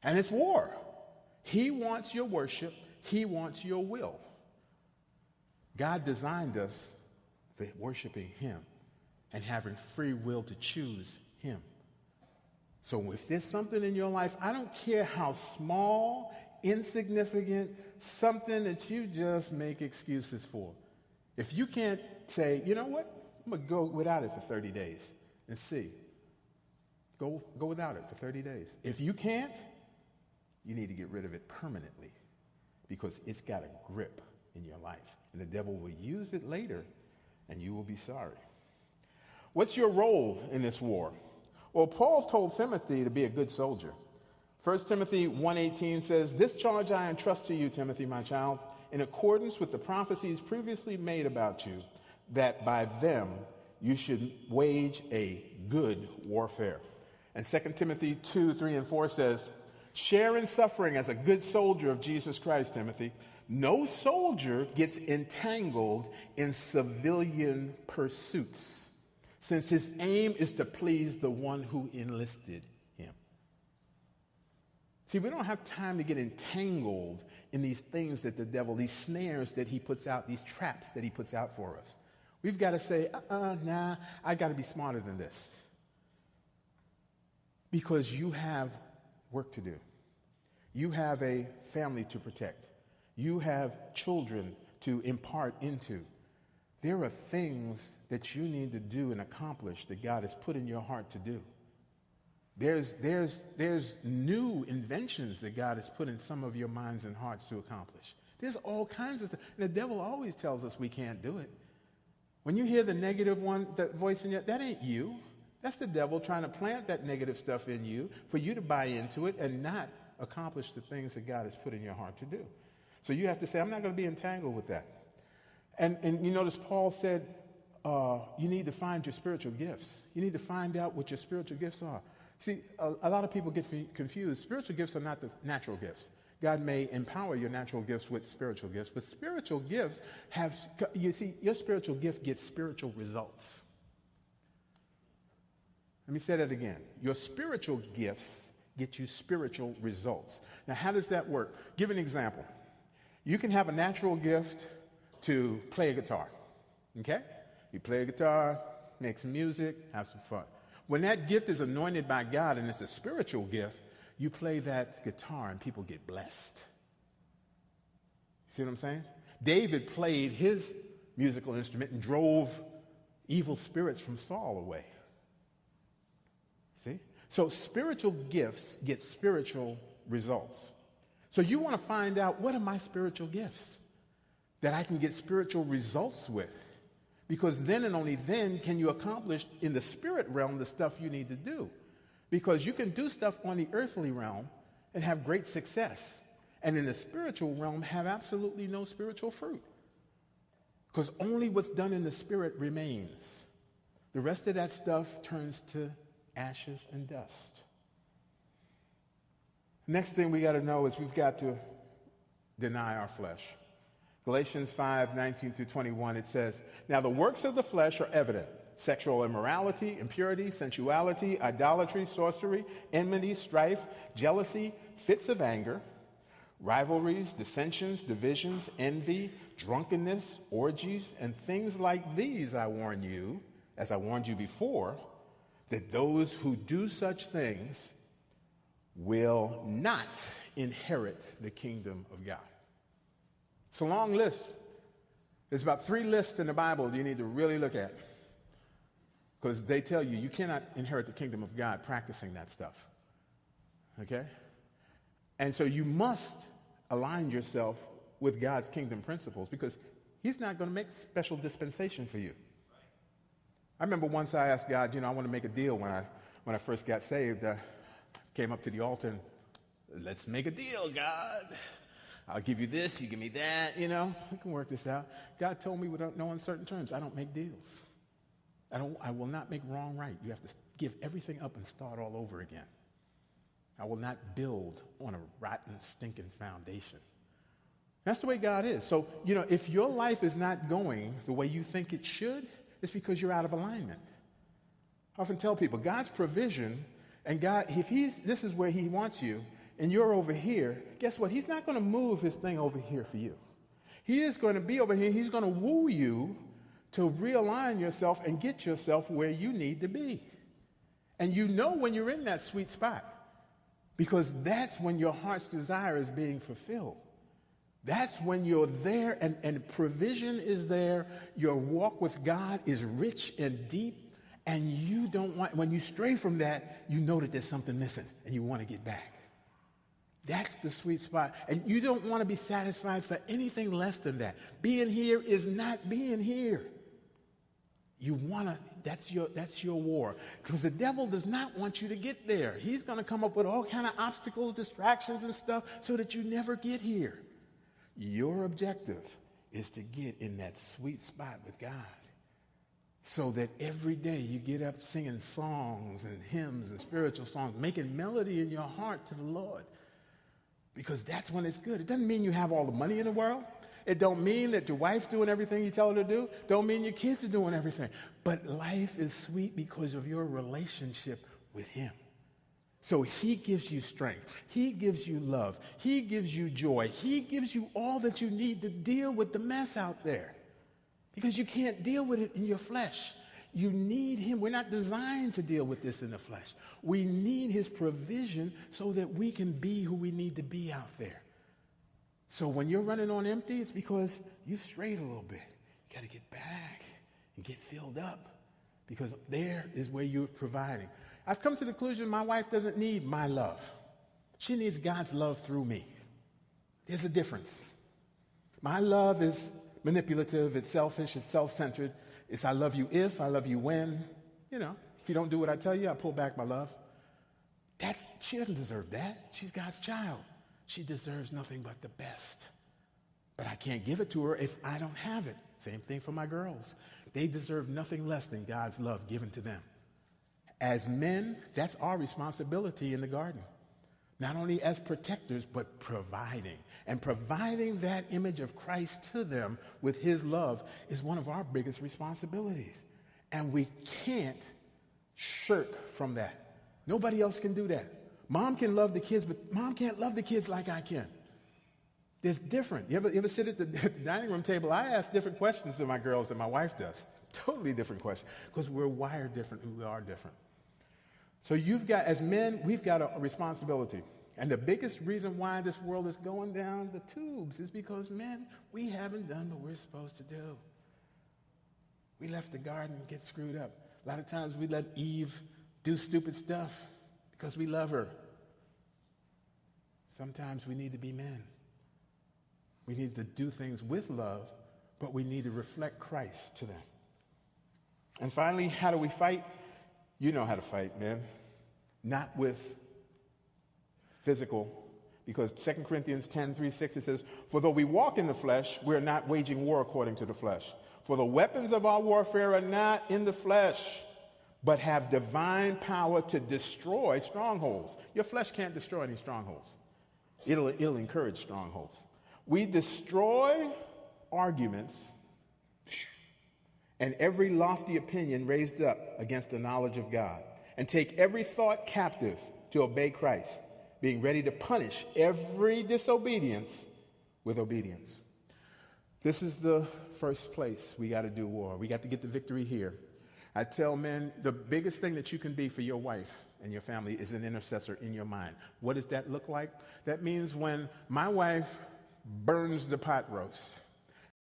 And it's war. He wants your worship. He wants your will. God designed us for worshiping him and having free will to choose him. So if there's something in your life, I don't care how small, insignificant, something that you just make excuses for. If you can't say, you know what, I'm going to go without it for 30 days and see. Go without it for 30 days. If you can't, you need to get rid of it permanently because it's got a grip in your life. And the devil will use it later and you will be sorry. What's your role in this war? Well, Paul told Timothy to be a good soldier. 1 Timothy 1:18 says, "This charge I entrust to you, Timothy, my child, in accordance with the prophecies previously made about you, that by them you should wage a good warfare." And 2 Timothy 2:3-4 says, "Share in suffering as a good soldier of Jesus Christ, Timothy. No soldier gets entangled in civilian pursuits, since his aim is to please the one who enlisted him." See, we don't have time to get entangled in these things that the devil, these snares that he puts out, these traps that he puts out for us. We've got to say, nah, I got to be smarter than this. Because you have work to do. You have a family to protect. You have children to impart into. There are things that you need to do and accomplish that God has put in your heart to do. There's new inventions that God has put in some of your minds and hearts to accomplish. There's all kinds of stuff. And the devil always tells us we can't do it. When you hear the negative one, that voice in you, that ain't you. That's the devil trying to plant that negative stuff in you for you to buy into it and not accomplish the things that God has put in your heart to do. So you have to say, I'm not going to be entangled with that. And you notice Paul said, you need to find your spiritual gifts. You need to find out what your spiritual gifts are. See, a lot of people get confused. Spiritual gifts are not the natural gifts. God may empower your natural gifts with spiritual gifts, but spiritual gifts your spiritual gift gets spiritual results. Let me say that again. Your spiritual gifts get you spiritual results. Now, how does that work? Give an example. You can have a natural gift to play a guitar, okay? You play a guitar, make some music, have some fun. When that gift is anointed by God and it's a spiritual gift, you play that guitar and people get blessed. See what I'm saying? David played his musical instrument and drove evil spirits from Saul away. See? So spiritual gifts get spiritual results. So you want to find out, what are my spiritual gifts that I can get spiritual results with? Because then and only then can you accomplish in the spirit realm the stuff you need to do. Because you can do stuff on the earthly realm and have great success. And in the spiritual realm have absolutely no spiritual fruit. Because only what's done in the spirit remains. The rest of that stuff turns to ashes and dust. Next thing we got to know is we've got to deny our flesh. Galatians 5:19-21, it says, "Now the works of the flesh are evident: sexual immorality, impurity, sensuality, idolatry, sorcery, enmity, strife, jealousy, fits of anger, rivalries, dissensions, divisions, envy, drunkenness, orgies, and things like these I warn you, as I warned you before, that those who do such things will not inherit the kingdom of God." It's a long list. There's about 3 lists in the Bible you need to really look at, because they tell you cannot inherit the kingdom of God practicing that stuff. Okay? And so you must align yourself with God's kingdom principles, because he's not going to make special dispensation for you. I remember once I asked God, I want to make a deal when I first got saved. I came up to the altar and, let's make a deal, God. I'll give you this, you give me that, we can work this out. God told me without no uncertain terms, I don't make deals. I will not make wrong right. You have to give everything up and start all over again. I will not build on a rotten, stinking foundation. That's the way God is. So, if your life is not going the way you think it should, it's because you're out of alignment. I often tell people, God's provision, and God, this is where he wants you, and you're over here, guess what? He's not going to move his thing over here for you. He is going to be over here. He's going to woo you to realign yourself and get yourself where you need to be. And you know when you're in that sweet spot, because that's when your heart's desire is being fulfilled. That's when you're there and provision is there. Your walk with God is rich and deep, and you don't want, when you stray from that, you know that there's something missing and you want to get back. That's the sweet spot. And you don't want to be satisfied for anything less than that. Being here is not being here. You want to, that's your war. Because the devil does not want you to get there. He's going to come up with all kind of obstacles, distractions and stuff so that you never get here. Your objective is to get in that sweet spot with God, so that every day you get up singing songs and hymns and spiritual songs, making melody in your heart to the Lord, because that's when it's good. It doesn't mean you have all the money in the world. It don't mean that your wife's doing everything you tell her to do. Don't mean your kids are doing everything. But life is sweet because of your relationship with him. So he gives you strength. He gives you love. He gives you joy. He gives you all that you need to deal with the mess out there, because you can't deal with it in your flesh. You need him. We're not designed to deal with this in the flesh. We need his provision so that we can be who we need to be out there. So when you're running on empty, it's because you strayed a little bit. You got to get back and get filled up, because there is where you're providing. I've come to the conclusion my wife doesn't need my love. She needs God's love through me. There's a difference. My love is manipulative, it's selfish, it's self-centered. It's I love you if, I love you when. You know, if you don't do what I tell you, I pull back my love. She doesn't deserve that. She's God's child. She deserves nothing but the best. But I can't give it to her if I don't have it. Same thing for my girls. They deserve nothing less than God's love given to them. As men, that's our responsibility in the garden. Not only as protectors, but providing. And providing that image of Christ to them with his love is one of our biggest responsibilities. And we can't shirk from that. Nobody else can do that. Mom can love the kids, but mom can't love the kids like I can. It's different. You ever sit at the dining room table? I ask different questions to my girls than my wife does. Totally different questions, because we're wired different and we are different. So as men, we've got a responsibility. And the biggest reason why this world is going down the tubes is because, men, we haven't done what we're supposed to do. We left the garden and get screwed up. A lot of times we let Eve do stupid stuff because we love her. Sometimes we need to be men. We need to do things with love, but we need to reflect Christ to them. And finally, how do we fight? You know how to fight, man. Not with physical, because 2 Corinthians 10:3-6, it says, "For though we walk in the flesh, we're not waging war according to the flesh. For the weapons of our warfare are not in the flesh, but have divine power to destroy strongholds." Your flesh can't destroy any strongholds. It'll encourage strongholds. We destroy arguments and every lofty opinion raised up against the knowledge of God, and take every thought captive to obey Christ, being ready to punish every disobedience with obedience. This is the first place we got to do war. We got to get the victory here. I tell men, the biggest thing that you can be for your wife and your family is an intercessor in your mind. What does that look like? That means when my wife burns the pot roast,